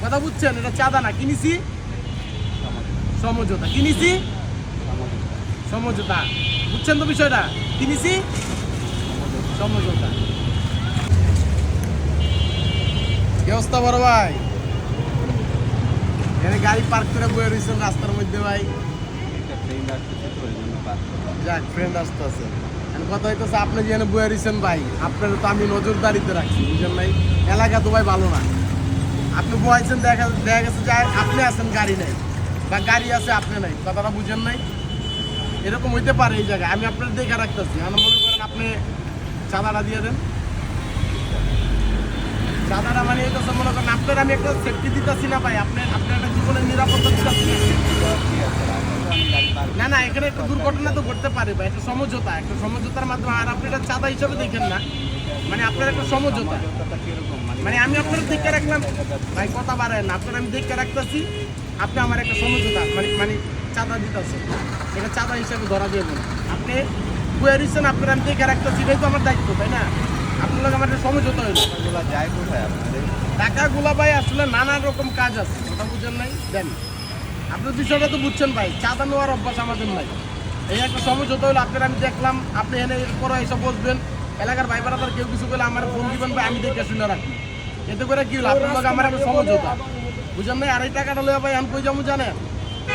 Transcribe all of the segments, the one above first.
কথা বুঝছেন? এটা চাঁদা না, কিনেছি সমঝোতা, কিনেছি সমঝোতা, বুঝছেন তো বিষয়টা? কিনেছি সমঝোতা। কি অবস্থা বড় ভাই? এখানে গাড়ি পার্ক করে বয়ে রয়েছেন রাস্তার মধ্যে ভাই। যাক, ফ্রেন্ড আসতেছে। কথা হইতেছে আপনি যেখানে বয়ে রয়েছেন ভাই, আপনার তো আমি নজরদারিতে রাখছি, বুঝলেন ভাই? এলাকা তো ভাই ভালো না। আপনি বয়েছেন, দেখা গেছে যে আপনি আছেন, গাড়ি নেই, বা গাড়ি আছে আপনি নাই, কথাটা বুঝেন নাই? এরকম হইতে পারে এই জায়গায়। আমি আপনার দেখে রাখতেছি, আমার মনে করেন আপনি চাঁদাটা দিয়ে দেন। চাঁদাটা মানে হইতেছে মনে করেন আপনার আমি একটা সেফটি দিতেছি না ভাই, আপনার একটা জীবনের নিরাপত্তা দিতেছি না। না, এখানে একটা দুর্ঘটনা তো ঘটতে পারে ভাই, একটা সমঝোতা, একটা সমঝোতার মাধ্যমে। আর আপনি এটা চাঁদা হিসাবে দেখেন না, মানে আপনার একটা সমঝোতা, মানে আমি আপনার দেখে রাখলাম ভাই, কথা বাড়ায় না, আপনার আমি দেখে রাখতেছি, আপনি আমার একটা সমঝোতা মানে মানে চাঁদা দিতেছে, এটা চাঁদা হিসাবে ধরা দেবেন। আপনি বয়ে দিচ্ছেন, আপনার আমি দেখে রাখতেছি, এটাই তো আমার দায়িত্ব, তাই না? আপনার লোক আমার একটা সমঝোতা হইল। যায় কোথায় আপনাদের? টাকাগুলা ভাই আসলে নানা রকম কাজ আছে, কথা বুঝেন নাই? দেন, আপনার বিষয়টা তো বুঝছেন ভাই, চাঁদা নেওয়ার অভ্যাস আমাদের নাই। এই একটা সমঝোতা হলো, আপনার আমি দেখলাম, আপনি এনে পরে এসব বসবেন, এলাকার ভাই বারাদার কেউ কিছু করলে আমার ফোন দিবেন ভাই, আমি দেখে শুনে রাখি। এতে করে কি হলো, আপনার লোক আমার একটা সমঝোতা, বুঝেন নাই? আর এই টাকাটা লইয়া ভাই আমি কই যাবো জানেন?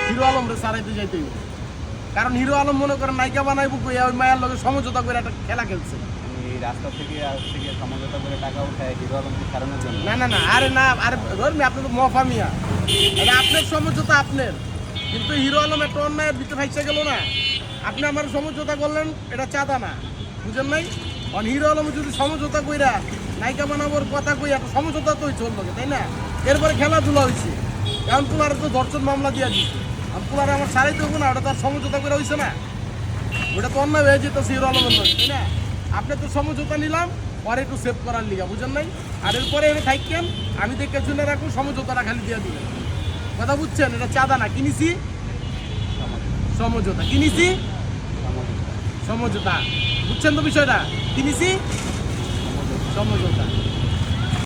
হিরো আলম রে সারাইতে যাইতে হইব। কারণ হিরো আলম মনে করেন নায়িকা বানাইবো, কই ওই মায়ের লগে সমঝোতা করে একটা খেলা খেলছে। এই রাস্তা থেকে সমঝোতা করে টাকা উঠায় হিরো আলমকে ছাড়ানোর জন্য? না না না, আরে না, আরে ধরুন আপনি তো মফা মিয়া, এটা আপনার সমঝোতা আপনার, কিন্তু হিরো আলম একটা অন্যায়ের ভিতরে ফাইসে গেল না। আপনি আমার সমঝোতা করলেন, এটা চাঁদা না, বুঝেন নাই? হিরো আলম যদি সমঝোতা কইরা নায়িকা বানাবোর কথা কই, একটা সমঝোতা তোই চললো, তাই না? এরপরে খেলাধুলা হয়েছে, এখন তোলার তো ধর্ষণ মামলা দিয়ে দিচ্ছে, তোলার আমার সারাই দেবো না, ওটা তো আর সমঝোতা করে হয়েছে না, ওটা তো অন্যায় হয়ে যেতেছে হিরো আলমের নয়, তাই না? আপনি তো সমঝোতা নিলাম পরে একটু সেভ করার লিগা, বুঝেন নাই? আর এরপরে এনে থাকেন, আমি দেখে শুনে রাখুন, সমঝোতাটা খালি দিয়ে দিবেন, কথা বুঝছেন? এটা চাঁদা না, কিনেছি সমঝোতা, কিনেছি সমঝোতা, বুঝছেন তো বিষয়টা? কিনেছি সমঝোতা।